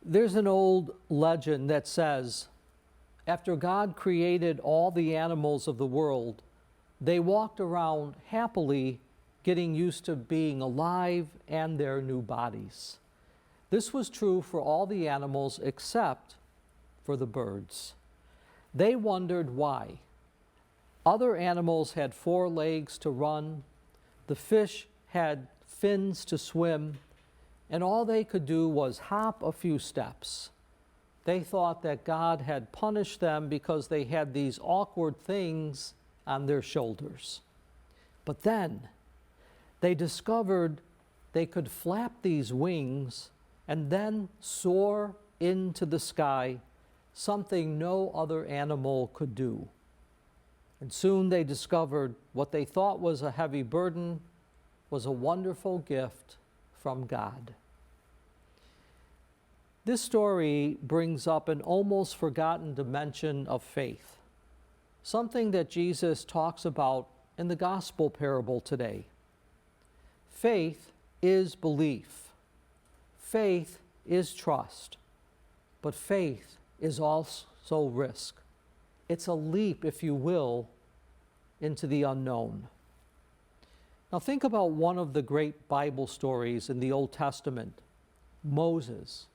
There's an old legend that says, after God created all the animals of the world, they walked around happily, getting used to being alive and their new bodies. This was true for all the animals except for the birds. They wondered why. Other animals had 4 legs to run, the fish had fins to swim, and all they could do was hop a few steps. They thought that God had punished them because they had these awkward things on their shoulders. But then they discovered they could flap these wings and then soar into the sky, something no other animal could do. And soon they discovered what they thought was a heavy burden was a wonderful gift from God. This story brings up an almost forgotten dimension of faith, something that Jesus talks about in the gospel parable today. Faith is belief. Faith is trust. But faith is also risk. It's a leap, if you will, into the unknown. Now think about one of the great Bible stories in the Old Testament, Moses,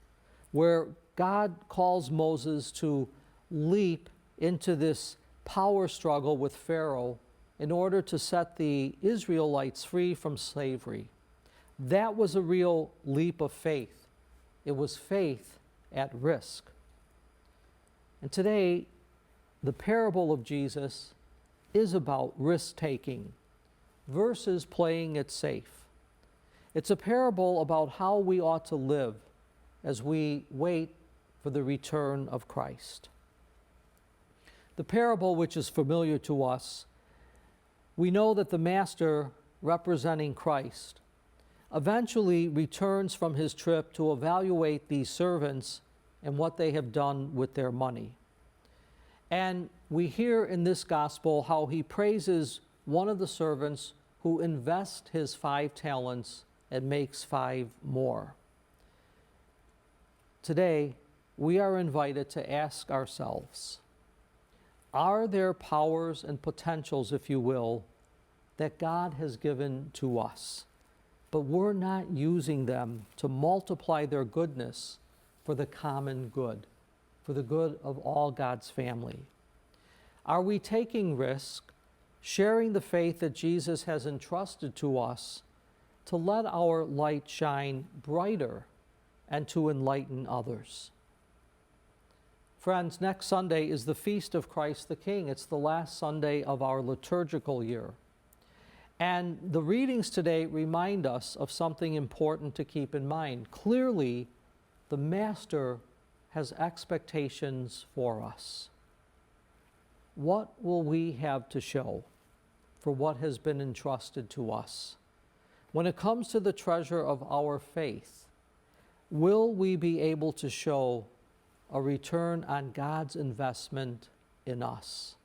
where God calls Moses to leap into this power struggle with Pharaoh in order to set the Israelites free from slavery. That was a real leap of faith. It was faith at risk. And today, the parable of Jesus is about risk-taking versus playing it safe. It's a parable about how we ought to live as we wait for the return of Christ. The parable, which is familiar to us, we know that the master, representing Christ, eventually returns from his trip to evaluate these servants and what they have done with their money. And we hear in this gospel how he praises one of the servants who invests his 5 talents and makes 5 more. Today, we are invited to ask ourselves, are there powers and potentials, if you will, that God has given to us, but we're not using them to multiply their goodness for the common good, for the good of all God's family? Are we taking risk, sharing the faith that Jesus has entrusted to us to let our light shine brighter and to enlighten others? Friends, next Sunday is the Feast of Christ the King. It's the last Sunday of our liturgical year. And the readings today remind us of something important to keep in mind. Clearly, the Master has expectations for us. What will we have to show for what has been entrusted to us? When it comes to the treasure of our faith, will we be able to show a return on God's investment in us?